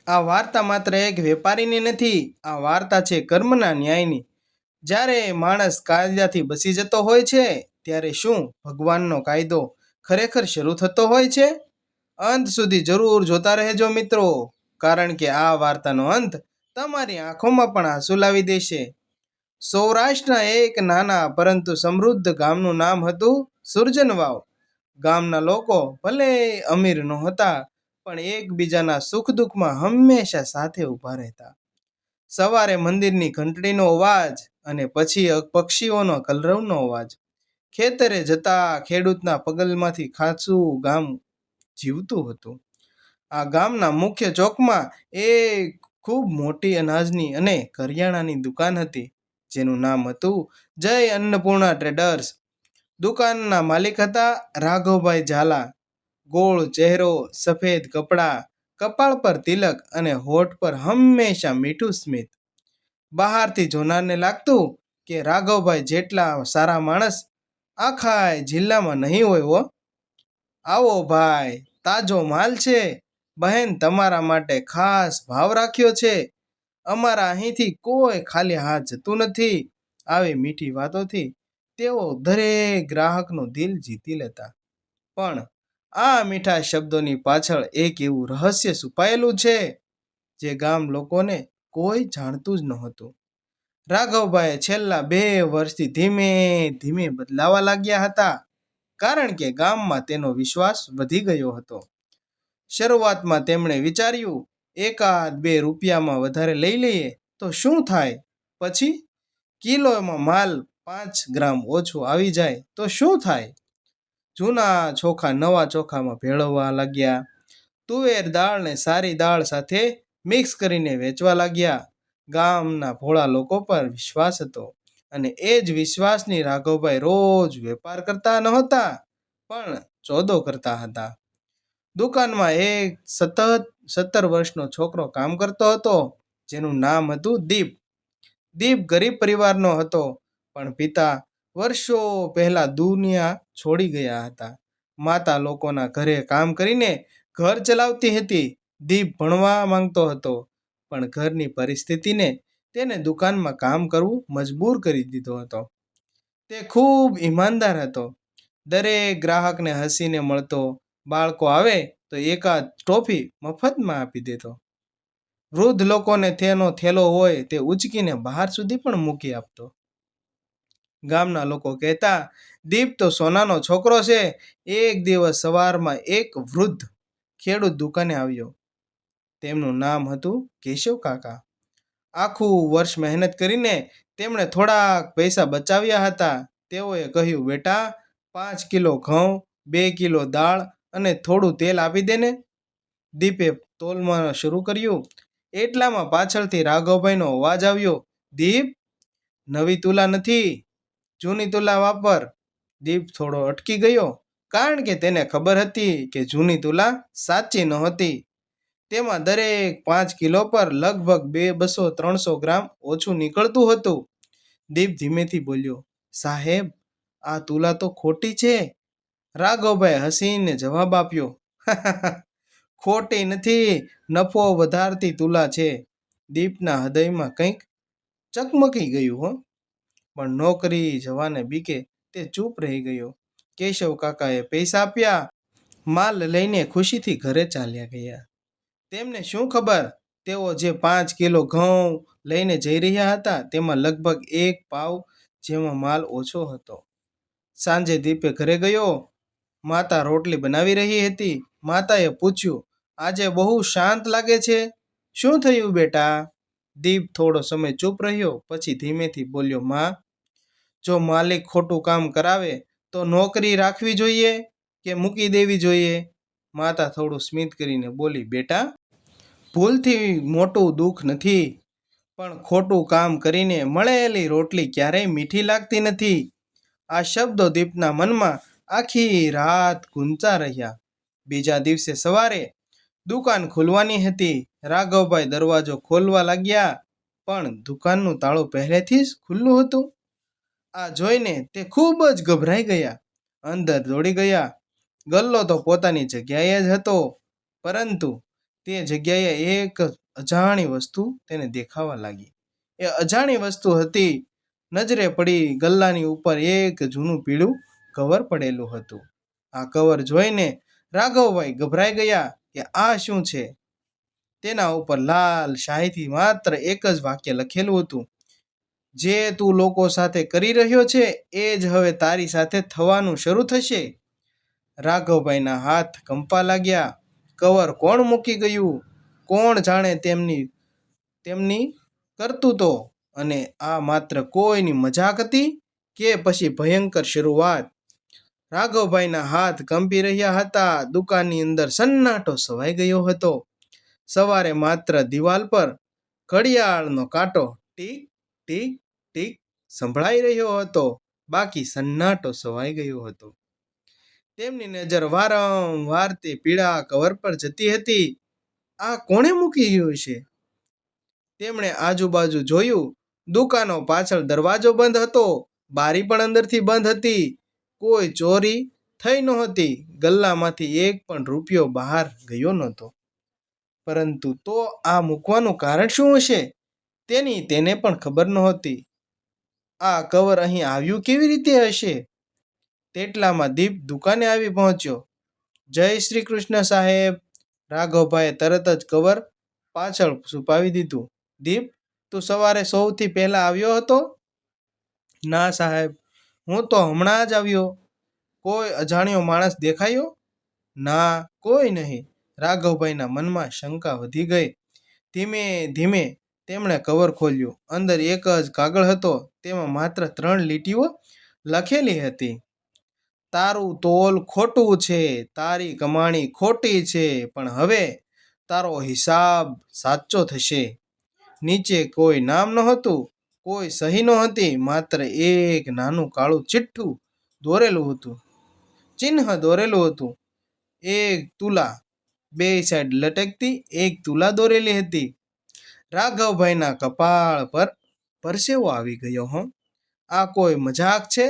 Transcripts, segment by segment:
આ વાર્તા માત્ર એક વેપારીની નથી, આ વાર્તા છે કર્મના ન્યાયની. જ્યારે માણસ કાયદાથી બચી જતો હોય છે, ત્યારે શું ભગવાનનો કાયદો ખરેખર શરૂ થતો હોય છે? અંત સુધી જરૂર જોતા રહેજો મિત્રો, કારણ કે આ વાર્તાનો અંત તમારી આંખોમાં પણ આંસુ લાવી દેશે. સૌરાષ્ટ્રના એક નાના પરંતુ સમૃદ્ધ ગામનું નામ હતું સુરજનવાવ. ગામના લોકો ભલે અમીર નહોતા, પણ એકબીજાના સુખ દુઃખમાં હંમેશા સાથે ઊભા રહેતા. સવારે મંદિરની ઘંટડીનો અવાજ અને પછી પક્ષીઓનો કલરવનો અવાજ. ખેતરે જતા ખેડૂતના પગલમાંથી ખાસું ગામ જીવતું હતું. આ ગામના મુખ્ય ચોકમાં એક ખૂબ મોટી અનાજની અને કરિયાણાની દુકાન હતી, જેનું નામ હતું જય અન્નપૂર્ણા ટ્રેડર્સ. દુકાનના માલિક હતા રાઘવભાઈ ઝાલા. ગોળ ચહેરો, સફેદ કપડાં, કપાળ પર તિલક અને હોઠ પર હંમેશા મીઠું સ્મિત. બહારથી જોનારને લાગતું કે રાઘવભાઈ જેટલા સારા માણસ આખા જિલ્લામાં નહીં હોય હો. આવો ભાઈ, તાજો માલ છે. બહેન, તમારા માટે ખાસ ભાવ રાખ્યો છે. અમારા અહીંથી કોઈ ખાલી હાથ જતું નથી. આવી મીઠી વાતોથી તેઓ દરેક ગ્રાહકનું દિલ જીતી લેતા. પણ આ મીઠા શબ્દોની પાછળ એક એવું રહસ્ય છુપાયેલું છે, જે ગામ લોકોને કોઈ જાણતું જ નહોતું. રાઘવભાઈ છેલ્લા 2 વર્ષથી ધીમે ધીમે બદલાવા લાગ્યા હતા, કારણ કે ગામમાં તેનો વિશ્વાસ વધી ગયો હતો. શરૂઆતમાં તેમણે વિચાર્યું, એકાદ 2 રૂપિયામાં વધારે લઈ લઈએ તો શું થાય? પછી કિલોમાં માલ 5 ગ્રામ ઓછો આવી જાય તો શું થાય? જૂના ચોખા નવા ચોખામાં ભેળવવા લાગ્યા. તુવેર દાળને સારી દાળ સાથે મિક્સ કરીને વેચવા લાગ્યા. ગામના ભોળા લોકો પર વિશ્વાસ હતો, અને એ જ વિશ્વાસની રાઘવભાઈ રોજ વેપાર કરતા નહોતા, પણ સોદો કરતા હતા. દુકાનમાં એક સતત 17 વર્ષનો છોકરો કામ કરતો હતો, જેનું નામ હતું દીપ. દીપ ગરીબ પરિવારનો હતો, પણ પિતા વર્ષો પહેલા દુનિયા છોડી ગયા હતા. માતા લોકોના ઘરે કામ કરીને ઘર ચલાવતી હતી. દીપ ભણવા માંગતો હતો, પણ ઘરની પરિસ્થિતિને તેને દુકાનમાં કામ કરવું મજબૂર કરી દીધો હતો. તે ખૂબ ઈમાનદાર હતો. દરેક ગ્રાહકને હસીને મળતો. બાળકો આવે તો એકાદ ટોફી મફતમાં આપી દેતો. વૃદ્ધ લોકોને તેનો થેલો હોય તે ઉચકીને બહાર સુધી પણ મૂકી આપતો. ગામના લોકો કહેતા, દીપ તો સોનાનો છોકરો છે. એક દિવસ સવારમાં એક વૃદ્ધ ખેડૂત દુકાને આવ્યો. તેમનું નામ હતું કેશવ કાકા. આખું વર્ષ મહેનત કરીને તેમણે થોડાક પૈસા બચાવ્યા હતા. તેઓએ કહ્યું, બેટા, 5 કિલો ઘઉં, 2 કિલો દાળ અને થોડું તેલ આપી દે ને. દીપે તોલમાં શરૂ કર્યું. એટલામાં પાછળથી રાઘવભાઈનો અવાજ આવ્યો, દીપ, નવી તુલા નથી, જૂની તુલા વાપર. દીપ થોડો અટકી ગયો, કારણ કે તેને ખબર હતી કે જૂની તુલા સાચી નહોતી. તેમાં દરેક 5 કિલો પર લગભગ 200-300 ગ્રામ ઓછું નીકળતું હતું. દીપ ધીમેથી બોલ્યો, સાહેબ, આ તુલા તો ખોટી છે. રાઘવભાઈ હસીને જવાબ આપ્યો, ખોટી નથી, નફો વધારતી તુલા છે. દીપના હૃદયમાં કંઈક ચકમકી ગયું હો, પણ નોકરી જવાને બીકે તે ચૂપ રહી ગયો. કેશવ કાકાએ પૈસા આપ્યા. માલ લઈને ખુશીથી ઘરે ચાલ્યા ગયા. તેમને શું ખબર, તેઓ જે 5 કિલો ઘઉં લઈને જઈ રહ્યા હતા, તેમાં લગભગ 1 પાવ જેમાં માલ ઓછો હતો. સાંજે દીપે ઘરે ગયો. માતા રોટલી બનાવી રહી હતી. માતાએ પૂછ્યું, આજે બહુ શાંત લાગે છે, શું થયું બેટા? દીપ થોડો સમય ચૂપ રહ્યો, પછી ધીમેથી બોલ્યો, માં, જો માલિક ખોટું કામ કરાવે તો નોકરી રાખવી જોઈએ કે મૂકી દેવી જોઈએ? માતા થોડું સ્મિત કરીને બોલી, બેટા, ભૂલથી મોટું દુઃખ નથી, પણ ખોટું કામ કરીને મળેલી રોટલી ક્યારેય મીઠી લાગતી નથી. આ શબ્દો દીપના મનમાં આખી રાત ગુંજતા રહ્યા. બીજા દિવસે સવારે દુકાન ખુલવાની હતી. રાઘવભાઈ દરવાજો ખોલવા લાગ્યા, પણ દુકાનનું તાળું પહેલેથી જ ખુલ્લું હતું. આ જોઈને તે ખૂબ જ ગભરાઈ ગયા. અંદર દોડી ગયા. ગલ્લો તો પોતાની જગ્યાએ જ હતો, પરંતુ તે જગ્યાએ એક અજાણી વસ્તુ તેને દેખાવા લાગી. એ અજાણી વસ્તુ હતી. નજરે પડી ગલ્લાની ઉપર એક જૂનું પીળું કવર પડેલું હતું. આ કવર જોઈને રાઘવભાઈ ગભરાઈ ગયા કે આ શું છે. તેના ઉપર લાલ શાહીથી માત્ર એક જ વાક્ય લખેલું હતું, જે તું લોકો સાથે કરી રહ્યો છે એ જ હવે તારી સાથે થવાનું શરૂ થશે. રાઘવભાઈના હાથ કંપવા લાગ્યા. કવર કોણ મૂકી ગયું? કોણ જાણે તેમની કરતૂતો? અને આ માત્ર કોઈની મજાક હતી કે પછી ભયંકર શરૂઆત? રાઘવભાઈના હાથ કંપી રહ્યા હતા. દુકાનની અંદર સન્નાટો છવાઈ ગયો હતો. સવારે માત્ર દિવાલ પર ઘડિયાળનો કાંટો ટીક ટીક ટીક સંભળાઈ રહ્યો હતો. બાકી સન્નાટો છવાઈ ગયો હતો. તેમની નજર વારંવાર તે પીળા કવર પર જતી હતી. આ કોણે મૂકી ગયું છે? તેમણે આજુબાજુ જોયું. દુકાનો પાછળ દરવાજો બંધ હતો. બારી પણ અંદરથી બંધ હતી. કોઈ ચોરી થઈ નહોતી. ગલ્લામાંથી એક પણ રૂપિયો બહાર ગયો નહોતો. પરંતુ તો આ મૂકવાનું કારણ શું હશે? તેને પણ ખબર નહોતી. આ કવર અહીં આવ્યું કેવી રીતે હશે? તેટલામાં દીપ દુકાને આવી પહોંચ્યો. જય શ્રી કૃષ્ણ સાહેબ. રાઘવભાઈએ તરત જ કવર પાછળ છુપાવી દીધું. દીપ, તું સવારે સૌથી પહેલા આવ્યો હતો? ના સાહેબ, હું તો હમણાં જ આવ્યો. કોઈ અજાણ્યો માણસ દેખાયો? ના, કોઈ નહીં. રાઘવભાઈના મનમાં શંકા વધી ગઈ. ધીમે ધીમે તેમણે કવર ખોલ્યું. અંદર એક જ કાગળ હતો. તેમાં માત્ર 3 લીટીઓ લખેલી હતી. તારું તોલ ખોટું છે, તારી કમાણી ખોટી છે, પણ હવે તારો હિસાબ સાચો થશે. નીચે કોઈ નામ નહોતું, કોઈ સહી નહોતી, માત્ર એક નાનું કાળું ચિઠ્ઠું દોરેલું હતું. ચિહ્ન દોરેલું હતું. એક તુલા, 2 સાઈડ લટકતી એક તુલા દોરેલી હતી. રાઘવભાઈના કપાળ પર પરસેવો આવી ગયો. આ કોઈ મજાક છે?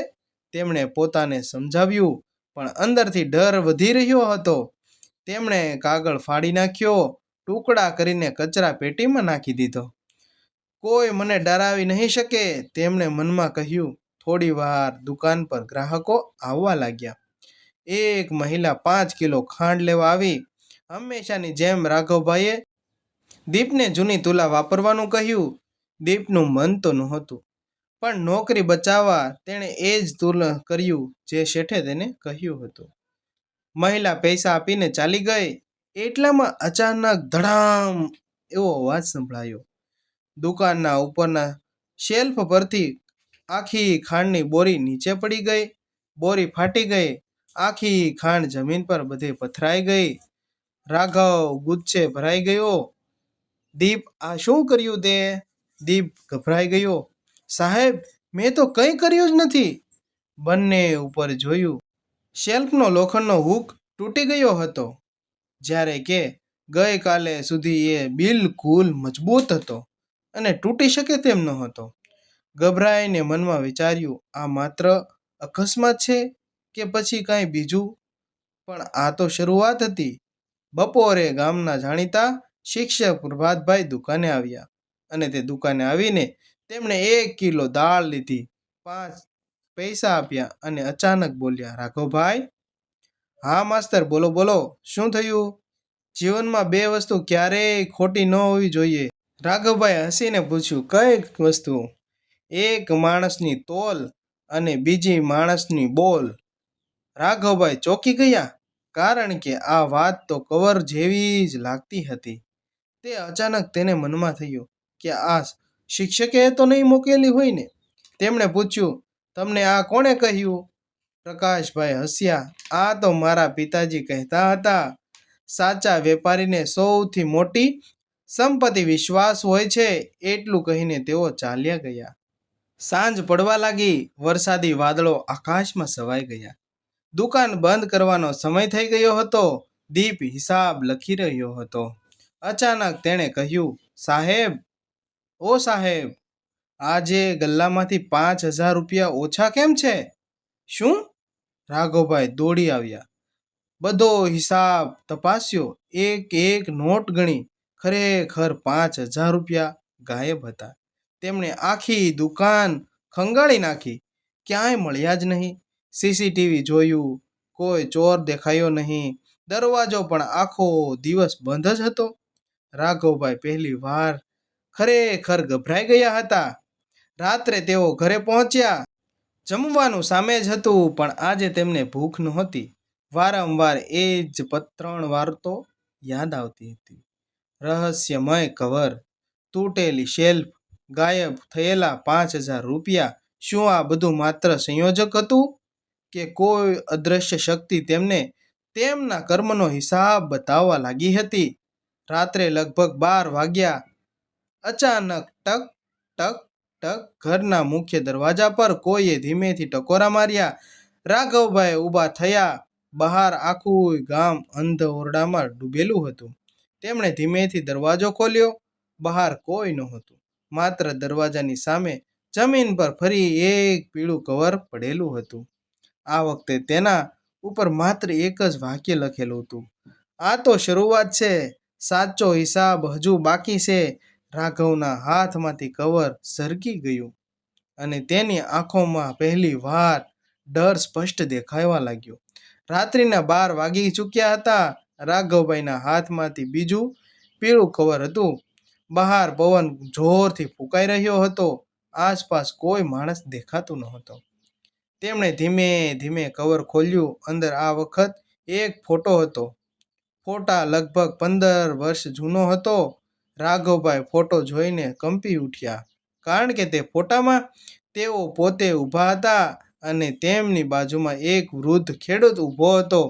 તેમણે પોતાને સમજાવ્યું, પણ અંદરથી ડર વધી રહ્યો હતો. તેમણે કાગળ ફાડી નાખ્યો, ટુકડા કરીને કચરા પેટીમાં નાખી દીધો. કોઈ મને ડરાવી નહીં શકે, તેમણે મનમાં કહ્યું. થોડી વાર દુકાન પર ગ્રાહકો આવવા લાગ્યા. એક મહિલા 5 કિલો ખાંડ લેવા આવી. હંમેશાની જેમ રાઘવભાઈએ દીપને જૂની તુલા વાપરવાનું કહ્યું. દીપનું મન તો નહોતું, પણ નોકરી બચાવવા તેણે એ જ કર્યું જે શેઠે તેને કહ્યું હતું. મહિલા પૈસા આપીને ચાલી ગઈ. એટલામાં અચાનક ધડામ એવો અવાજ સંભળાયો. દુકાનના ઉપરના શેલ્ફ પરથી આખી ખાંડની બોરી નીચે પડી ગઈ. બોરી ફાટી ગઈ. આખી ખાંડ જમીન પર બધે પથરાઈ ગઈ. રાઘવ ગુસ્સે ભરાઈ ગયો. દીપ, આ શું કર્યું તે? દીપ ગભરાઈ ગયો. સાહેબ, મેં તો કંઈ કર્યું જ નથી. બંને ઉપર જોયું. શેલ્ફનો લોખંડનો હૂક તૂટી ગયો હતો, જ્યારે કે ગઈકાલે સુધી એ બિલકુલ મજબૂત હતો અને તૂટી શકે તેમ નહોતો. ગભરાઈને મનમાં વિચાર્યું, આ માત્ર અકસ્માત છે કે પછી કાંઈ બીજું? પણ આ તો શરૂઆત હતી. બપોરે ગામના જાણીતા શિક્ષક પ્રભાતભાઈ દુકાને આવ્યા, અને તે દુકાને આવીને તેમણે 1 કિલો દાળ લીધી, 5 પૈસા આપ્યા અને અચાનક બોલ્યા, રાઘવભાઈ? હા માસ્તર, બોલો બોલો, શું થયું? જીવનમાં 2 વસ્તુ ક્યારેય ખોટી ન હોવી જોઈએ. રાઘવભાઈ હસીને પૂછ્યું, કઈ વસ્તુ? એક માણસની તોલ અને બીજી માણસની બોલ. રાઘવભાઈ ચોંકી ગયા, કારણ કે આ વાત તો કવર જેવી જ લાગતી હતી. તે અચાનક તેને મનમાં થયું કે આ શિક્ષકે તો નહીં મૂકેલી હોય ને? તેમણે પૂછ્યું, તમને આ કોણે કહ્યું? પ્રકાશભાઈ હસ્યા. આ તો મારા પિતાજી કહેતા હતા, સાચા વેપારીને સૌથી મોટી સંપત્તિ વિશ્વાસ હોય છે. એટલું કહીને તેઓ ચાલ્યા ગયા. સાંજ પડવા લાગી. વરસાદી વાદળો આકાશમાં છવાઈ ગયા. દુકાન બંધ કરવાનો સમય થઈ ગયો હતો. દીપ હિસાબ લખી રહ્યો હતો. અચાનક તેણે કહ્યું, સાહેબ, ઓ સાહેબ, આજે ગલ્લામાંથી 5,000 રૂપિયા ઓછા કેમ છે? શું? રાઘવભાઈ દોડી આવ્યા. બધો હિસાબ તપાસ્યો, એક એક નોટ ગણી. ખરેખર 5,000 રૂપિયા ગાયબ હતા. તેમણે આખી દુકાન ખંગાળી નાખી. ક્યાંય મળ્યા જ નહીં. સીસીટીવી જોયું, કોઈ ચોર દેખાયો નહીં. દરવાજો પણ આખો દિવસ બંધ જ હતો. રાઘવભાઈ પહેલી વાર ખરેખર ગભરાઈ ગયા હતા. રાત્રે તેઓ ઘરે પહોંચ્યા. જમવાનું સામે જ હતું, પણ આજે તેમને ભૂખ નહોતી. વારંવાર એ જ 3 વાર્તો યાદ આવતી હતી. રહસ્યમય કવર, તૂટેલી શેલ્ફ, ગાયબ થયેલા 5,000 રૂપિયા. શું આ બધું માત્ર સંયોજક હતું, કે કોઈ અદ્રશ્ય શક્તિ તેમને તેમના કર્મનો હિસાબ બતાવવા લાગી હતી? રાત્રે લગભગ 12 વાગ્યા. અચાનક ટક ટક ટક ઘરના મુખ્ય દરવાજા પર કોઈએ ધીમેથી ટકોરા માર્યા. રાઘવભાઈ ઊભા થયા. બહાર આખું ગામ અંધ ઓરડામાં ડૂબેલું હતું. તેમણે ધીમેથી દરવાજો ખોલ્યો. બહાર કોઈ નહોતું. માત્ર દરવાજાની સામે જમીન પર ફરી એક પીળું કવર પડેલું હતું. આ વખતે તેના ઉપર માત્ર એક જ વાક્ય લખેલું હતું: આ તો શરૂઆત છે, સાચો હિસાબ હજુ બાકી છે. રાઘવના હાથમાંથી કવર સરકી ગયું અને તેની આંખોમાં પહેલી વાર ડર સ્પષ્ટ દેખાવા લાગ્યો. રાત્રિના 12 વાગી ચૂક્યા હતા. રાઘવભાઈના હાથમાંથી બીજું પીળું કવર હતું. બહાર પવન જોરથી ફૂંકાઈ રહ્યો હતો. આસપાસ કોઈ માણસ દેખાતું નહોતો. તેમણે ધીમે ધીમે કવર ખોલ્યું. અંદર આ વખત એક ફોટો હતો. ફોટા લગભગ 15 વર્ષ જૂનો હતો. રાઘવભાઈ ફોટો જોઈને કંપી ઉઠ્યા, કારણ કે તે ફોટામાં તેઓ પોતે ઊભા હતા અને તેમની બાજુમાં એક વૃદ્ધ ખેડૂત ઊભો હતો.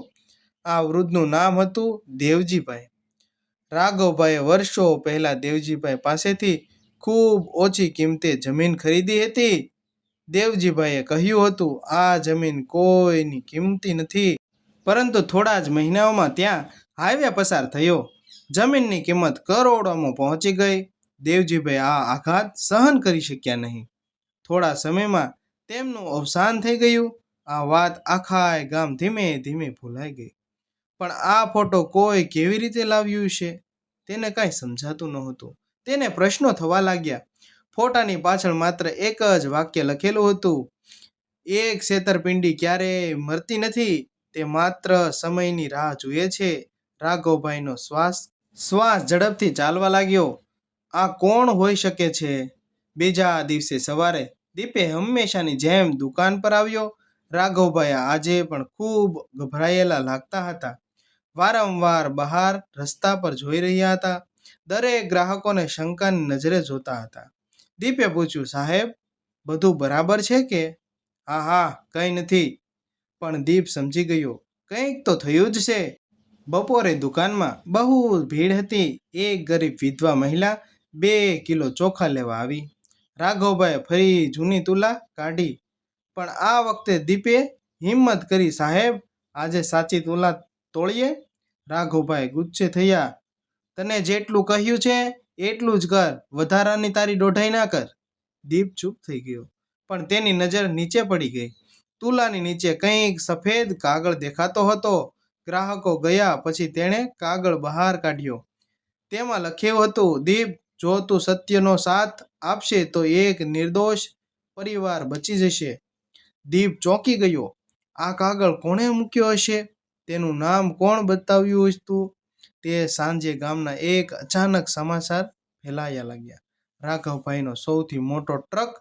આ વૃદ્ધનું નામ હતું દેવજીભાઈ. રાઘવભાઈએ વર્ષો પહેલા દેવજીભાઈ પાસેથી ખૂબ ઓછી કિંમતે જમીન ખરીદી હતી. દેવજીભાઈએ કહ્યું હતું, આ જમીન કોઈની કિંમતી નથી, પરંતુ થોડા જ મહિનાઓમાં ત્યાં હાઈવે પસાર થયો. જમીનની કિંમત કરોડોમાં પહોંચી ગઈ. દેવજીભાઈ આ આઘાત સહન કરી શક્યા નહીં. થોડા સમયમાં તેમનું અવસાન થઈ ગયું. આ વાત આખા ગામ ધીમે ધીમે ભૂલાઈ ગઈ. પણ આ ફોટો કોઈ કેવી રીતે લાવ્યું છે, તેને કાંઈ સમજાતું નહોતું. તેને પ્રશ્નો થવા લાગ્યા. ફોટાની પાછળ માત્ર એક જ વાક્ય લખેલું હતું: એક છેતરપિંડી ક્યારેય મરતી નથી, તે માત્ર સમયની રાહ જુએ છે. રાઘવભાઈનો શ્વાસ ઝડપથી ચાલવા લાગ્યો. આ કોણ હોઈ શકે છે? બીજા દિવસે સવારે દીપે હંમેશાની જેમ દુકાન પર આવ્યો. રાઘવભાઈ આજે પણ ખૂબ ગભરાયેલા લાગતા હતા. વારંવાર બહાર રસ્તા પર જોઈ રહ્યા હતા. દરેક ગ્રાહકોને શંકાની નજરે જોતા હતા. દીપે પૂછ્યું, સાહેબ, બધું બરાબર છે કે? હા, કંઈ નથી. પણ દીપ સમજી ગયો, કંઈક તો થયું જ છે. બપોરે દુકાનમાં બહુ ભીડ હતી. એક ગરીબ વિધવા મહિલા 2 કિલો ચોખા લેવા આવી. રાઘવભાઈએ ફરી જૂની તુલા કાઢી. પણ આ વખતે દીપે હિંમત કરી, સાહેબ, આજે સાચી તુલા તોડીએ. રાઘવભાઈ ગુસ્સે થયા. તને જેટલું કહ્યું છે એટલું જ કર, વધારાની તારી દોઢાઈ ના કર. દીપ ચૂપ થઈ ગયો, પણ તેની નજર નીચે પડી ગઈ. તુલાની નીચે કંઈક સફેદ કાગળ દેખાતો હતો. ગ્રાહકો ગયા પછી તેણે કાગળ બહાર કાઢ્યો. તેમાં લખ્યું હતું, દીપ, જો તું સત્યનો સાથ આપશે તો એક નિર્દોષ પરિવાર બચી જશે. દીપ ચોંકી ગયો. આ કાગળ કોણે મૂક્યો હશે? તેનું નામ કોણ બતાવ્યું હતું? તે સાંજે ગામના એક અચાનક સમાચાર ફેલાયા લાગ્યા. રાઘવભાઈનો સૌથી મોટો ટ્રક,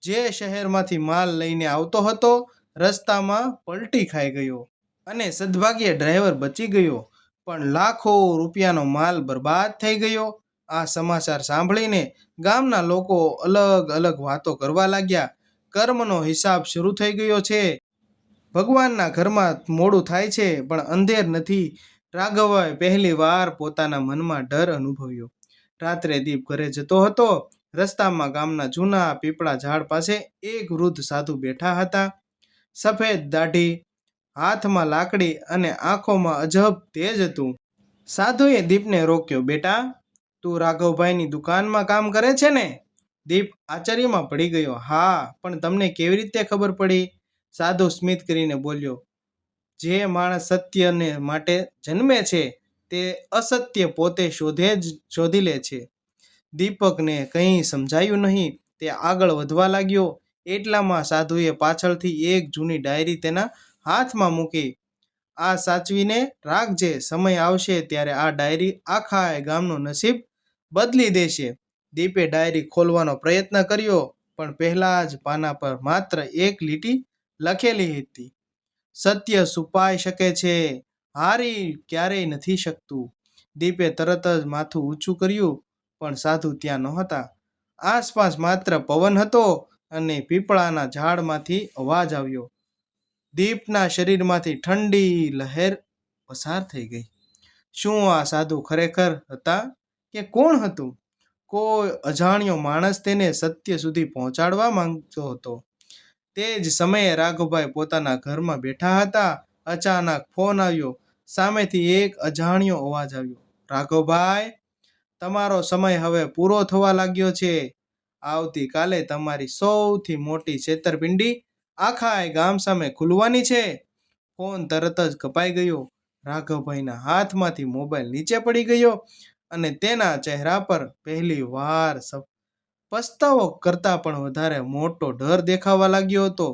જે શહેરમાંથી માલ લઈને આવતો હતો, રસ્તામાં પલટી ખાઈ ગયો અને સદભાગ્યે ડ્રાઈવર બચી ગયો, પણ લાખો રૂપિયાનો માલ બરબાદ થઈ ગયો. આ સમાચાર સાંભળીને ગામના લોકો અલગ અલગ વાતો કરવા લાગ્યા. કર્મનો હિસાબ શરૂ થઈ ગયો છે. ભગવાનના ઘરમાં મોડું થાય છે, પણ અંધેર નથી. રાઘવભાઈ પહેલી વાર પોતાના મનમાં ડર અનુભવ્યો. રાત્રે દીપ ઘરે જતો હતો. રસ્તામાં ગામના જૂના પીપળા ઝાડ પાસે એક વૃદ્ધ સાધુ બેઠા હતા. સફેદ દાઢી, હાથમાં લાકડી અને આંખોમાં અજબ તેજ હતું. સાધુએ દીપને રોક્યો. બેટા, તું રાઘવભાઈની દુકાનમાં કામ કરે છે ને? દીપ આશ્ચર્યમાં પડી ગયો. હા, પણ તમને કેવી રીતે ખબર પડી? સાધુ સ્મિત કરીને બોલ્યો, જે માણસ સત્યને માટે જન્મે છે તે અસત્ય પોતે શોધી લે છે. દીપકને કંઈ સમજાયું નહીં. તે આગળ વધવા લાગ્યો. એટલામાં સાધુએ પાછળથી એક જૂની ડાયરી તેના હાથમાં મૂકી. આ સાચવીને રાખજે. સમય આવશે ત્યારે આ ડાયરી આખા ગામનું નસીબ બદલી દેશે. દીપે ડાયરી ખોલવાનો પ્રયત્ન કર્યો, પણ પહેલા જ પાના પર માત્ર એક લીટી લખેલી હતી: સત્ય છુપાઈ શકે છે, હારી ક્યારેય નથી શકતું. દીપે તરત જ માથું ઊંચું કર્યું, પણ સાધુ ત્યાં નહોતા. આસપાસ માત્ર પવન હતો અને પીપળાના ઝાડમાંથી અવાજ આવ્યો. દીપના શરીરમાંથી ઠંડી લહેર પસાર થઈ ગઈ. શું આ સાધુ ખરેખર હતા કે કોણ હતું? કોઈ અજાણ્યો માણસ તેને સત્ય સુધી પહોંચાડવા માંગતો હતો. તે જ સમયે રાઘવભાઈ પોતાના ઘરમાં બેઠા હતા. અચાનક ફોન આવ્યો. સામેથી એક અજાણ્યો અવાજ આવ્યો: રાઘવભાઈ, તમારો સમય હવે પૂરો થવા લાગ્યો છે. આવતીકાલે તમારી સૌથી મોટી છેતરપિંડી આખા ગામ સામે ખુલવાની છે. ફોન તરત જ કપાઈ ગયો. રાઘવભાઈના હાથમાંથી મોબાઈલ નીચે પડી ગયો અને તેના ચહેરા પર પહેલી વાર પસ્તાવો કરતા પણ વધારે મોટો ડર દેખાવા લાગ્યો હતો.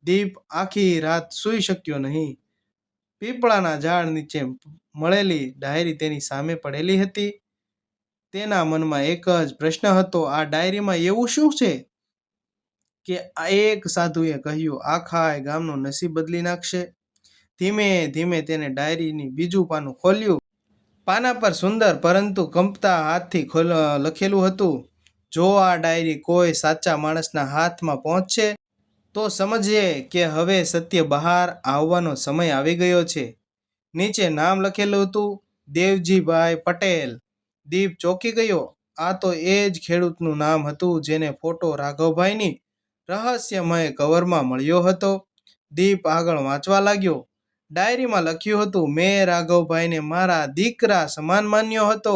દીપ આખી રાત સૂઈ શક્યો નહીં. પીપળાના ઝાડ નીચે મળેલી ડાયરી તેની સામે પડેલી હતી. તેના મનમાં એક જ પ્રશ્ન હતો: આ ડાયરીમાં એવું શું છે કે એક સાધુએ કહ્યું આખા ગામનું નસીબ બદલી નાખશે? ધીમે ધીમે તેને ડાયરીની બીજું પાનું ખોલ્યું. પાના પર સુંદર પરંતુ કંપતા હાથથી લખેલું હતું: જો આ ડાયરી કોઈ સાચા માણસના હાથમાં પહોંચશે તો સમજજે કે હવે સત્ય બહાર આવવાનો સમય આવી ગયો છે. નીચે નામ લખેલું હતું: દેવજીભાઈ પટેલ. દીપ ચોંકી ગયો. આ તો એ જ ખેડૂતનું નામ હતું જેને ફોટો રાઘવભાઈની રહસ્યમય કવરમાં મળ્યો હતો. દીપ આગળ વાંચવા લાગ્યો. ડાયરીમાં લખ્યું હતું: મેં રાઘવભાઈને મારા દીકરા સમાન માન્યો હતો.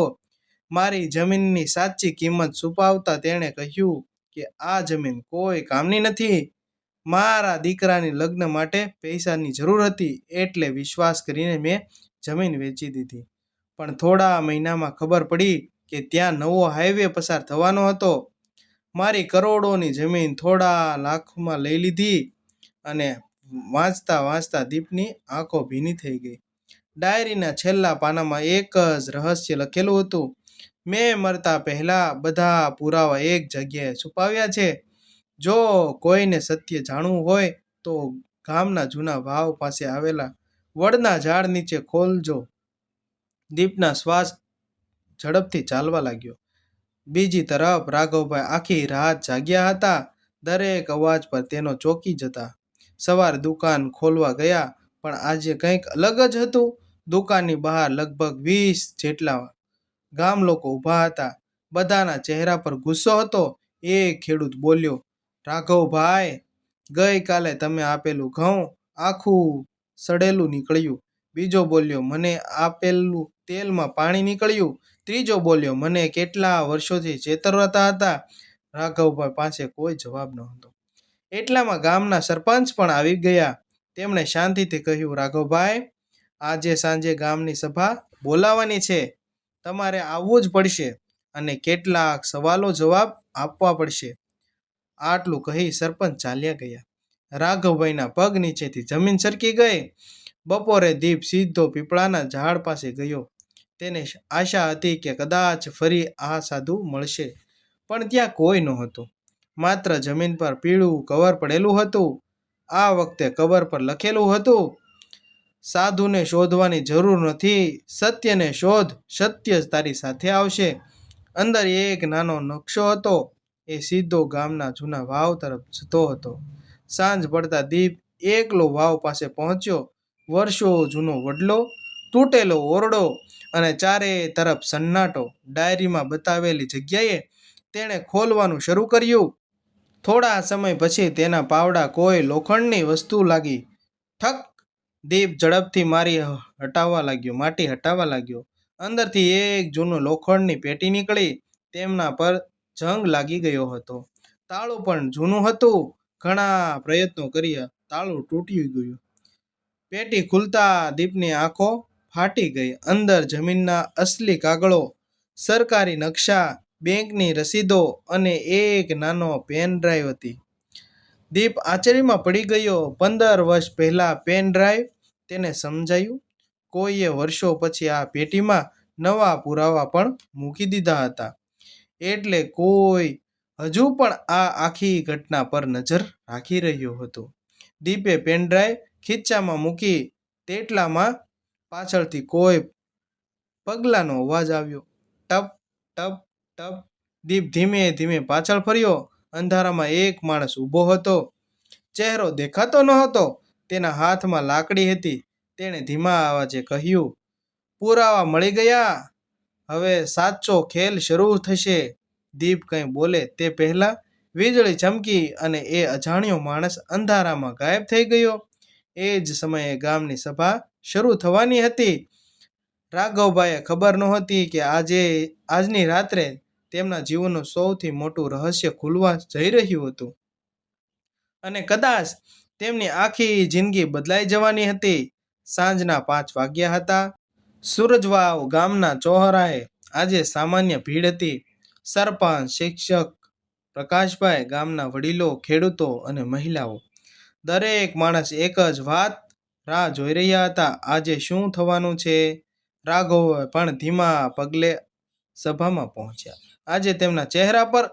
મારી જમીનની સાચી કિંમત છુપાવતા તેણે કહ્યું કે આ જમીન કોઈ કામની નથી. મારા દીકરાની લગ્ન માટે પૈસાની જરૂર હતી, એટલે વિશ્વાસ કરીને મેં જમીન વેચી દીધી. પણ થોડા મહિનામાં ખબર પડી કે ત્યાં નવો હાઈવે પસાર થવાનો હતો. મારી કરોડોની જમીન થોડા લાખમાં લઈ લીધી. અને વાંચતા વાંચતા દીપની આંખો ભીની થઈ ગઈ. ડાયરીના છેલ્લા પાનામાં એક જ રહસ્ય લખેલું હતું: મેં મરતા પહેલા બધા પુરાવા એક જગ્યાએ છુપાવ્યા છે. જો કોઈને સત્ય જાણવું હોય તો ગામના જૂના વાવ પાસે આવેલા વડના ઝાડ નીચે ખોલજો. દીપના શ્વાસ ઝડપથી ચાલવા લાગ્યો. બીજી તરફ રાઘવભાઈ આખી રાત જાગ્યા હતા. દરેક અવાજ પર તેનો ચોંકી જતા. સવારે દુકાન ખોલવા ગયા, પણ આજે કંઈક અલગ જ હતું. દુકાનની બહાર લગભગ 20 જેટલા ગામ લોકો ઊભા હતા. બધાના ચહેરા પર ગુસ્સો હતો. એક ખેડૂત બોલ્યો: રાઘવભાઈ, ગઈકાલે તમે આપેલું ઘઉં આખું સડેલું નીકળ્યું. બીજો બોલ્યો: મને આપેલું તેલમાં પાણી નીકળ્યું. ત્રીજો બોલ્યો: મને કેટલા વર્ષોથી છેતરતા હતા. રાઘવભાઈ પાસે કોઈ જવાબ ન હતો. એટલામાં ગામના સરપંચ પણ આવી ગયા. તેમણે શાંતિથી કહ્યું: રાઘવભાઈ, આજે સાંજે ગામની સભા બોલાવવાની છે. તમારે આવવું જ પડશે અને કેટલાક સવાલો જવાબ આપવા પડશે. આટલું કહી સરપંચ ચાલ્યા ગયા. રાઘવભાઈના પગ નીચેથી જમીન સરકી ગઈ. બપોરે દીપ સીધો પીપળાના ઝાડ પાસે ગયો. તેને આશા હતી કે કદાચ ફરી આ સાધુ મળશે, પણ ત્યાં કોઈ નહોતું. માત્ર જમીન પર પીળું કવર પડેલું હતું. આ વખતે કવર પર લખેલું હતું: સાધુને શોધવાની જરૂર નથી, સત્યને શોધ, સત્ય તારી સાથે આવશે. અંદર એક નાનો નકશો હતો. એ સીધો ગામના જૂના વાવ તરફ જતો હતો. સાંજ પડતા દીપ એકલો વાવ પાસે પહોંચ્યો. વર્ષો જૂનો વડલો, તૂટેલો ઓરડો અને ચારે તરફ સન્નાટો. ડાયરીમાં બતાવેલી જગ્યાએ તેણે ખોલવાનું શરૂ કર્યું. થોડા સમય પછી તેના પાવડા કોઈ લોખંડની વસ્તુ લાગી. ઠક! દીપ ઝડપથી માટી હટાવવા લાગ્યો. અંદરથી એક જૂની લોખંડની પેટી નીકળી. તેમના પર જંગ લાગી ગયો હતો. તાળું પણ જૂનું હતું. ઘણા પ્રયત્નો કર્યા, તાળું તૂટી ગયું. પેટી ખુલતા દીપની આંખો ફાટી ગઈ. અંદર જમીનના અસલી કાગળો, સરકારી નકશા, બેંકની રસીદો અને એક નાનો પેન ડ્રાઈવ હતી. દીપ આશ્ચર્યમાં પડી ગયો. 15 વર્ષ પહેલા પેન ડ્રાઈવ, તેને સમજાયું. કોઈએ વર્ષો પછી આ પેટીમાં નવા પુરાવા પણ મૂકી દીધા હતા. એટલે કોઈ હજુ પણ આ આખી ઘટના પર નજર રાખી રહ્યું હતું. દીપે પેન ડ્રાઈવ ખીચામાં મૂકી તેટલામાં પાછળથી કોઈ પગલાંનો અવાજ આવ્યો. ટપ ટપ ટપ. દીપ ધીમે ધીમે પાછળ ફર્યો. અંધારામાં એક માણસ ઊભો હતો. ચહેરો દેખાતો ન હતો. તેના હાથમાં લાકડી હતી. તેણે ધીમા અવાજે કહ્યું, પુરાવા મળી ગયા. હવે સાચો ખેલ શરૂ થશે. દીપ કંઈ બોલે તે પહેલા વીજળી ચમકી અને એ અજાણ્યો માણસ અંધારામાં ગાયબ થઈ ગયો. એ જ સમયે ગામની સભા શરૂ થવાની હતી. રાઘવભાઈએ ખબર નહોતી કે આજની રાત્રે તેમના જીવનનું સૌથી મોટું રહસ્ય ખુલવા જઈ રહ્યું હતું. અને કદાચ તેમની આખી જિંદગી બદલાઈ જવાની હતી. સાંજના 5 વાગ્યા હતા. સૂરજવાવ ગામના ચોરાએ આજે સામાન્ય ભીડ હતી. સરપંચ, શિક્ષક, પ્રકાશભાઈ, ગામના વડીલો, ખેડૂતો અને મહિલાઓ, દરેક માણસ એક જ વાત રાહ જોઈ રહ્યા હતા. આજે શું થવાનું છે? રાઘવ પણ ધીમા પગલે સભામાં પહોંચ્યા. આજે તેમના ચહેરા પર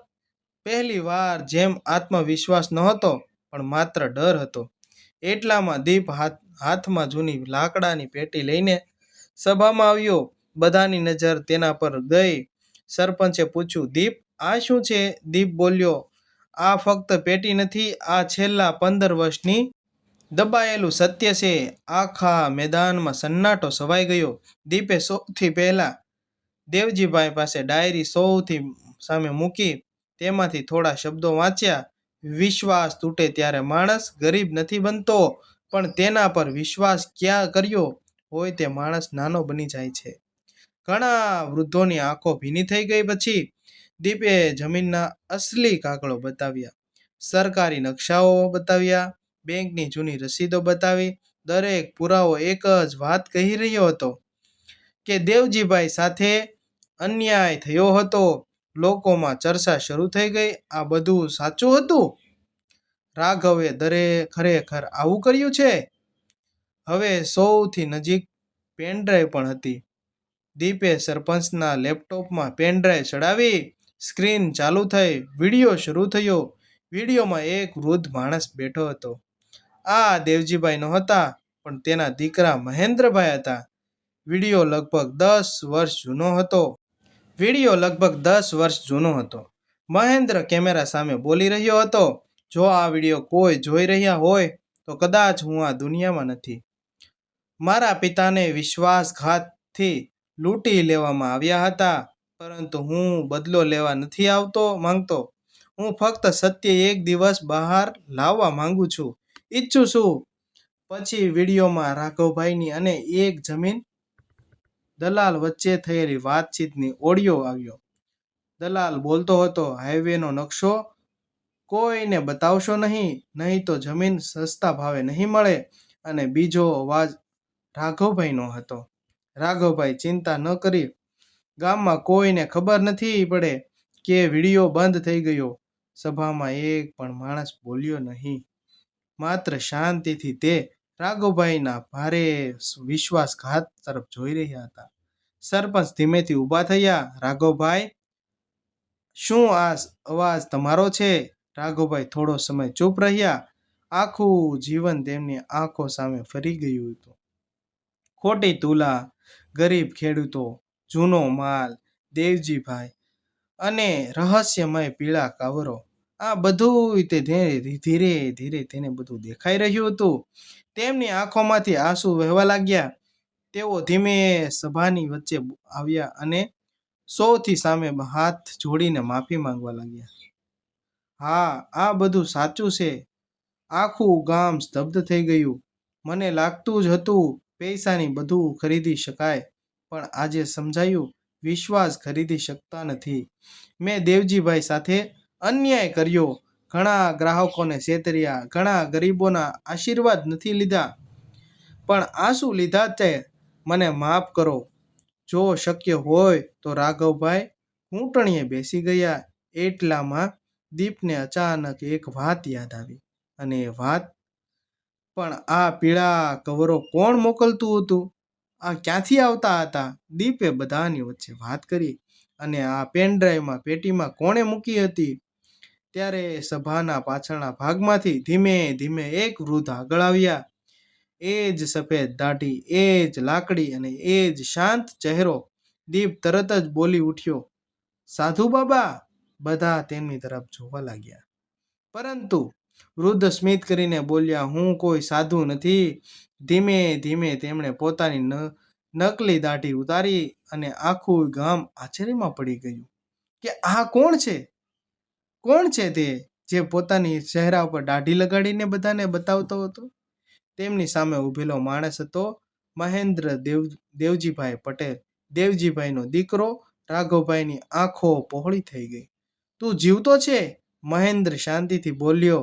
પહેલી વાર જેમ આત્મવિશ્વાસ નહોતો, પણ માત્ર ડર હતો. એટલામાં દીપ હાથમાં જૂની લાકડાની પેટી લઈને સભામાં આવ્યો. બધાની નજર તેના પર ગઈ. સરપંચે પૂછ્યું, દીપ, આ શું છે? દીપ બોલ્યો, આ ફક્ત પેટી નથી, આ છેલ્લા 15 વર્ષની દબાયેલું સત્ય છે. આખા મેદાનમાં સન્નાટો છવાઈ ગયો. દીપે સૌથી પહેલા દેવજીભાઈ પાસે ડાયરી સૌથી સામે મૂકી. તેમાંથી થોડા શબ્દો વાંચ્યા. વિશ્વાસ તૂટે ત્યારે માણસ ગરીબ નથી બનતો, પણ તેના પર વિશ્વાસ ક્યાં કર્યો હોય તે માણસ નાનો બની જાય છે. ઘણા વૃદ્ધોની આંખો ભીની થઈ ગઈ. પછી દીપે જમીનના અસલી કાગળો બતાવ્યા, સરકારી નકશાઓ બતાવ્યા, બેંકની જૂની રસીદો બતાવી. દરેક પુરાવો એક જ વાત કહી રહ્યો હતો કે દેવજીભાઈ સાથે અન્યાય થયો હતો. લોકોમાં ચર્ચા શરૂ થઈ ગઈ. આ બધું સાચું હતું? રાઘવે ખરેખર આવું કર્યું છે? હવે સૌથી નજીક પેનડ્રાઈવ પણ હતી. દીપે સરપંચના લેપટોપમાં પેનડ્રાઈવ ચડાવી. સ્ક્રીન ચાલુ થઈ. વિડીયો શરૂ થયો. વિડીયોમાં એક વૃદ્ધ માણસ બેઠો હતો. આ દેવજીભાઈ નહોતા, પણ તેના દીકરા મહેન્દ્રભાઈ હતા. વિડીયો લગભગ 10 વર્ષ જૂનો હતો. મહેન્દ્ર કેમેરા સામે બોલી રહ્યો હતો, જો આ વિડીયો કોઈ જોઈ રહ્યા હોય તો કદાચ હું આ દુનિયામાં નથી. મારા પિતાને વિશ્વાસઘાતથી લૂંટી લેવામાં આવ્યા હતા, પરંતુ હું બદલો લેવા નથી માંગતો. હું ફક્ત સત્ય એક દિવસ બહાર લાવવા માંગુ છું, ઈચ્છું છું. પછી વિડીયોમાં રાઘવભાઈની અને એક જમીન દલાલ વચ્ચે થયેલી વાતચીતની ઓડિયો આવ્યો. દલાલ બોલતો હતો, હાઈવેનો નકશો કોઈને બતાવશો નહીં તો જમીન સસ્તા ભાવે નહીં મળે. અને બીજો અવાજ રાઘવભાઈનો હતો. રાઘવભાઈ, ચિંતા ન કરી, ગામમાં કોઈને ખબર નથી પડે કે વિડીયો બંધ થઈ ગયો. સભામાં એક પણ માણસ બોલ્યો નહીં. માત્ર શાંતિથી તે રાઘવભાઈના ભારે વિશ્વાસઘાત તરફ જોઈ રહ્યા હતા. સરપંચ ધીમેથી ઊભા થયા. રાઘવભાઈ, શું આ અવાજ તમારો છે? રાઘવભાઈ થોડો સમય ચૂપ રહ્યા. આખું જીવન તેમની આંખો સામે ફરી ગયું હતું. ખોટી તુલા, ગરીબ ખેડૂતો, જૂનો માલ, દેવજીભાઈ અને રહસ્યમય પીળા કવરો, આ બધું તે ધીરે ધીરે તેને બધું દેખાઈ રહ્યું હતું. તેમની આંખોમાંથી આંસુ વહેવા લાગ્યા. તેઓ ધીમે સભાની વચ્ચે આવ્યા અને સૌથી સામે હાથ જોડીને માફી માંગવા લાગ્યા. હા, આ બધું સાચું છે. આખું ગામ સ્તબ્ધ થઈ ગયું. મને લાગતું જ હતું પૈસાની બધું ખરીદી શકાય, પણ આજે સમજાયું, વિશ્વાસ ખરીદી શકતા નથી. મેં દેવજીભાઈ સાથે અન્યાય કર્યો. ઘણા ગ્રાહકોને છેતર્યા, ઘણા ગરીબોના આશીર્વાદ નથી લીધા. પણ આંસુ લીધા છે. મને માફ કરો. જો શક્ય હોય તો રાઘવભાઈ ઘૂંટણીએ બેસી ગયા. એટલામાં દીપને અચાનક એક વાત યાદ આવી. અને એ વાત, પણ આ પીળા કવરો કોણ મોકલતું હતું? આ ક્યાંથી આવતા હતા? દીપે બધાની વચ્ચે વાત કરી. અને આ પેનડ્રાઈવમાં પેટીમાં કોણે મૂકી હતી? ત્યારે સભાના પાછળના ભાગમાંથી ધીમે ધીમે એક વૃદ્ધ આગળ આવ્યા. એ જ સફેદ દાઢી, એ જ લાકડી અને એ જ શાંત ચહેરો. દીપ તરત જ બોલી ઉઠ્યો, સાધુ બાબા. બધા તેમની તરફ જોવા લાગ્યા. પરંતુ વૃદ્ધ સ્મિત કરીને બોલ્યા, હું કોઈ સાધુ નથી. ધીમે ધીમે તેમણે પોતાની નકલી દાઢી ઉતારી અને આખું ગામ આશ્ચર્યમાં પડી ગયું કે આ કોણ છે? કોણ છે તે જે પોતાની ચહેરા ઉપર દાઢી લગાડીને બધાને બતાવતો હતો? તેમની સામે ઊભેલો માણસ હતો મહેન્દ્ર દેવજીભાઈ પટેલ, દેવજીભાઈનો દીકરો. રાઘવભાઈની આંખો પહોળી થઈ ગઈ. તું જીવતો છે? મહેન્દ્ર શાંતિથી બોલ્યો,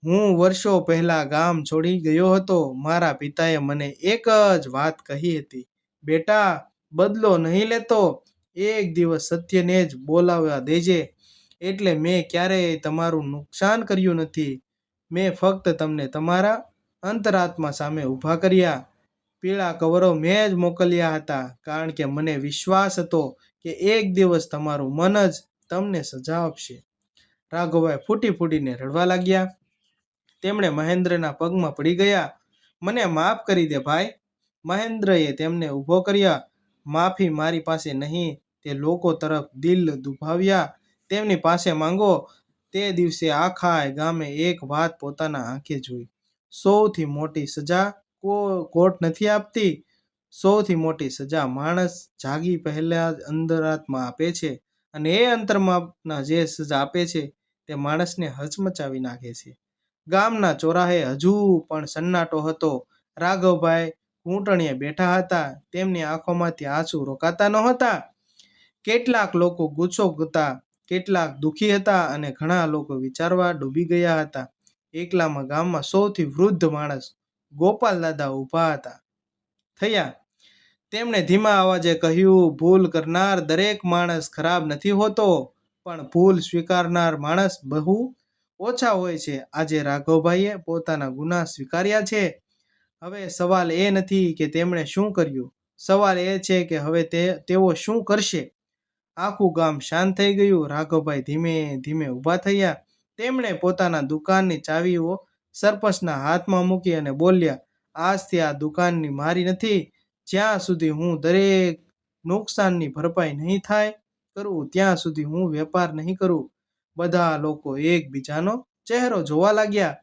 હું વર્ષો પહેલા ગામ છોડી ગયો હતો. મારા પિતાએ મને એક જ વાત કહી હતી, બેટા, બદલો નહીં લેતો, એક દિવસ સત્યને જ બોલાવવા દેજે. એટલે મેં ક્યારેય તમારું નુકસાન કર્યું નથી. મેં ફક્ત તમને તમારા અંતરાત્મા સામે ઊભા કર્યા. પીળા કવરો મેં જ મોકલ્યા હતા, કારણ કે મને વિશ્વાસ હતો કે એક દિવસ તમારું મન જ તમને સજા આપશે. રાઘવભાઈ ફૂટી ફૂટીને રડવા લાગ્યા. તેમણે મહેન્દ્રના પગમાં પડી ગયા. મને માફ કરી દે ભાઈ. મહેન્દ્રએ તેમને ઊભો કર્યા. માફી મારી પાસે નહીં. તે લોકો તરફ દિલ દુભાવ્યા. તેમની પાસે માંગો. તે દિવસે આખા ગામે એક વાત પોતાના આંખે જોઈ. સૌથી મોટી સજા કોર્ટ નથી આપતી. સૌથી મોટી સજા માણસ જાગી પહેલા જ અંતરાત્મા આપે છે. અને એ અંતરાત્મા જે સજા આપે છે તે માણસને હચમચાવી નાખે છે. ગામના ચોરાહે હજુ પણ સન્નાટો હતો. રાઘવભાઈ ઘૂંટણીએ બેઠા હતા. તેમની આંખોમાંથી આંસુ રોકાતા નહોતા. કેટલાક લોકો ગુસ્સો હતા, કેટલાક દુઃખી હતા અને ઘણા લોકો વિચારવા ડૂબી ગયા હતા. એકલામાં ગામમાં સૌથી વૃદ્ધ માણસ ગોપાલ દાદા ઊભા થયા. તેમણે ધીમા અવાજે કહ્યું, ભૂલ કરનાર દરેક માણસ ખરાબ નથી હોતો, પણ ભૂલ સ્વીકારનાર માણસ બહુ ઓછા હોય છે. આજે રાઘવભાઈએ પોતાના ગુના સ્વીકાર્યા છે. હવે સવાલ એ નથી કે તેમણે શું કર્યું, સવાલ એ છે કે હવે તેઓ શું કરશે. આખું ગામ શાંત થઈ ગયું. રાઘવભાઈ ધીમે ધીમે ઊભા થયા. તેમણે પોતાના દુકાનની ચાવીઓ સરપંચના હાથમાં મૂકી અને બોલ્યા, આજથી આ દુકાનની મારી નથી. જ્યાં સુધી હું દરેક નુકસાનની ભરપાઈ નહીં થાય કરું, ત્યાં સુધી હું વેપાર નહીં કરું. બધા લોકો એકબીજાનો ચહેરો જોવા લાગ્યા.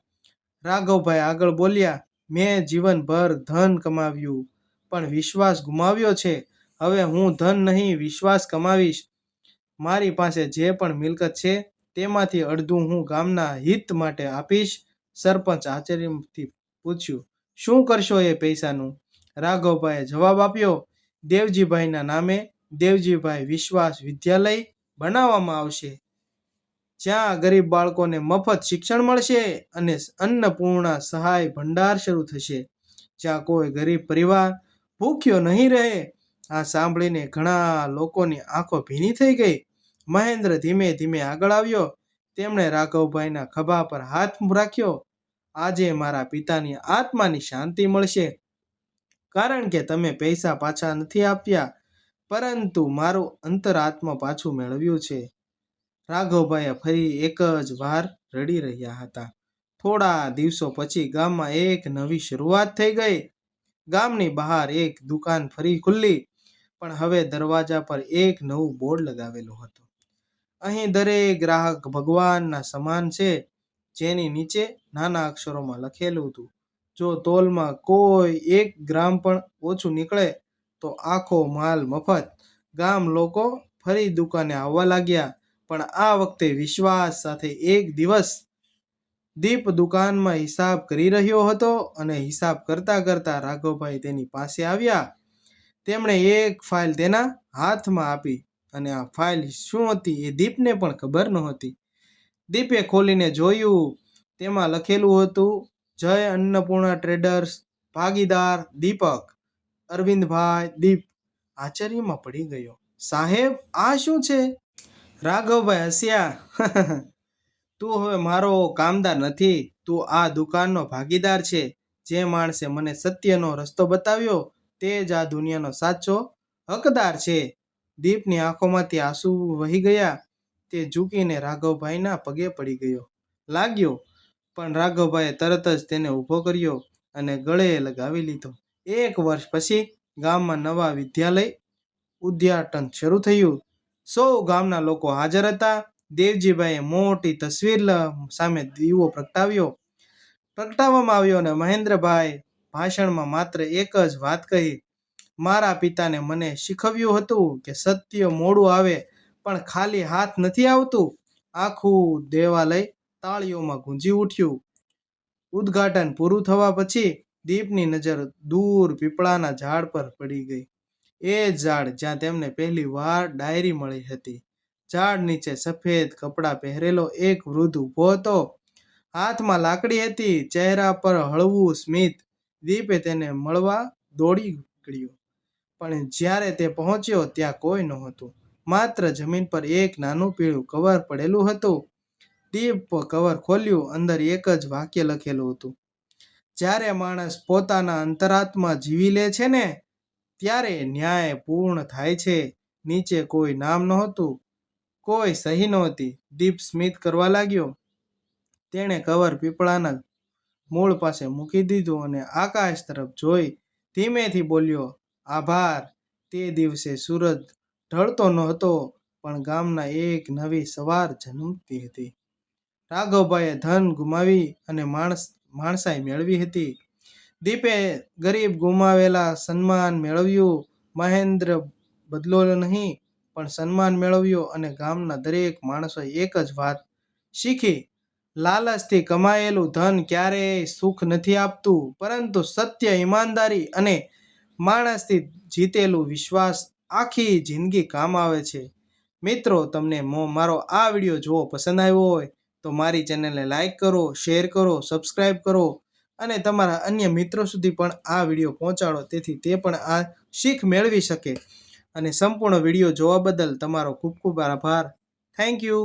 રાઘવભાઈ આગળ બોલ્યા, મેં જીવનભર ધન કમાવ્યું, પણ વિશ્વાસ ગુમાવ્યો છે. હવે હું ધન નહીં, વિશ્વાસ કમાવીશ. મારી પાસે જે પણ મિલકત છે તેમાંથી અડધું હું ગામના હિત માટે આપીશ. સરપંચ આશ્ચર્યથી પૂછ્યું, શું કરશો એ પૈસાનું? રાઘવભાઈએ જવાબ આપ્યો, દેવજીભાઈના નામે દેવજીભાઈ વિશ્વાસ વિદ્યાલય બનાવવામાં આવશે, જ્યાં ગરીબ બાળકોને મફત શિક્ષણ મળશે અને અન્નપૂર્ણા સહાય ભંડાર શરૂ થશે, જ્યાં કોઈ ગરીબ પરિવાર ભૂખ્યો નહીં રહે. આ સાંભળીને ઘણા લોકોની આંખો ભીની થઈ ગઈ. મહેન્દ્ર ધીમે ધીમે આગળ આવ્યો. તેમણે રાઘવભાઈના ખભા પર હાથ રાખ્યો. આજે મારા પિતાની આત્માની શાંતિ મળશે, કારણ કે તમે પૈસા પાછા નથી આપ્યા, પરંતુ મારું અંતરાત્મા પાછું મેળવ્યું છે. રાઘવભાઈ ફરી એક જ વાર રડી રહ્યા હતા. થોડા દિવસો પછી ગામમાં એક નવી શરૂઆત થઈ ગઈ. ગામની બહાર એક દુકાન ફરી ખુલ્લી, પણ હવે દરવાજા પર એક નવું બોર્ડ લગાવેલું હતું. અહીં દરેક ગ્રાહક ભગવાનના સમાન છે, જેની નીચે નાના અક્ષરોમાં લખેલું હતું, જો તોલમાં કોઈ 1 ગ્રામ પણ ઓછું નીકળે તો આખો માલ મફત. ગામ લોકો ફરી દુકાને આવવા લાગ્યા, પણ આ વખતે વિશ્વાસ સાથે. એક દિવસ દીપ દુકાનમાં હિસાબ કરી રહ્યો હતો અને હિસાબ કરતા કરતા રાઘવભાઈ તેની પાસે આવ્યા. તેમણે એક ફાઇલ તેના હાથમાં આપી, અને આ ફાઇલ શું હતી એ દીપને પણ ખબર નહોતી. દીપે ખોલીને જોયું. તેમાં લખેલું હતું, જય અન્નપૂર્ણા ટ્રેડર્સ, ભાગીદાર દીપક. અરવિંદભાઈ દીપ આશ્ચર્યમાં પડી ગયો. સાહેબ, આ શું છે? રાઘવભાઈ હસ્યા. તું હવે મારો કામદાર નથી, તું આ દુકાનનો ભાગીદાર છે. જે માણસે મને સત્યનો રસ્તો બતાવ્યો તે જ આ દુનિયાનો સાચો હકદાર છે. દીપની આંખોમાંથી આંસુ વહી ગયા. તે ઝૂકીને રાઘવભાઈના પગે પડી ગયો લાગ્યો, પણ રાઘવભાઈએ તરત જ તેને ઊભો કર્યો અને ગળે લગાવી લીધો. 1 વર્ષ પછી ગામમાં નવા વિદ્યાલય ઉદ્ઘાટન શરૂ થયું. સૌ ગામના લોકો હાજર હતા. દેવજીભાઈએ મોટી તસવીર સામે દીવો પ્રગટાવવામાં આવ્યો અને મહેન્દ્રભાઈ ભાષણમાં માત્ર એક જ વાત કહી. મારા પિતાને મને શીખવ્યું હતું કે સત્ય મોડું આવે પણ ખાલી હાથ નથી આવતું. આખું દેવાલય તાળીઓમાં ગુંજી ઉઠ્યું. ઉદ્ઘાટન પૂરું થવા પછી દીપની નજર દૂર પીપળાના ઝાડ પર પડી ગઈ. એ ઝાડ જ્યાં તેમને પહેલી વાર ડાયરી મળી હતી. ઝાડ નીચે સફેદ કપડાં પહેરેલો એક વૃદ્ધ ઊભો હતો. હાથમાં લાકડી હતી, ચહેરા પર હળવું સ્મિત. દીપે તેને મળવા દોડી ગયો, પણ જ્યારે તે પહોંચ્યો ત્યાં કોઈ નહોતું. માત્ર જમીન પર એક નાનું પીળું કવર પડેલું હતું. દીપ કવર ખોલ્યું. અંદર એક જ વાક્ય લખેલું હતું: જ્યારે માણસ પોતાના અંતરાત્મા જીવી લે છે ને, ત્યારે ન્યાય પૂર્ણ થાય છે. નીચે કોઈ નામ નહોતું, કોઈ સહી નહોતી. દીપ સ્મિત કરવા લાગ્યો. તેણે કવર પીપળાના મૂળ પાસે મૂકી દીધું અને આકાશ તરફ જોઈ ધીમેથી બોલ્યો, આભાર. તે દિવસે સૂરજ ઢળતો નહોતો, પણ ગામના એક નવી સવાર જન્મતી હતી. રાઘવભાઈએ ધન ગુમાવી અને માણસાઈ મેળવી હતી. દીપે ગરીબ ગુમાવેલા સન્માન મેળવ્યું. મહેન્દ્ર બદલો નહીં, પણ સન્માન મેળવ્યો અને ગામના દરેક માણસોએ એક જ વાત શીખી: લાલચથી કમાયેલું ધન ક્યારેય સુખ નથી આપતું, પરંતુ સત્ય, ઈમાનદારી અને માણસથી જીતેલું વિશ્વાસ આખી જિંદગી કામ આવે છે. મિત્રો, તમને મારો આ વિડીયો જોવો પસંદ આવ્યો હોય તો મારી ચેનલને લાઈક કરો, શેર કરો, સબસ્ક્રાઈબ કરો અને તમારા અન્ય મિત્રો સુધી પણ આ વિડીયો પહોંચાડો, તેથી તે પણ આ શીખ મેળવી શકે. અને સંપૂર્ણ વિડીયો જોવા બદલ તમારો ખૂબ ખૂબ આભાર. Thank you.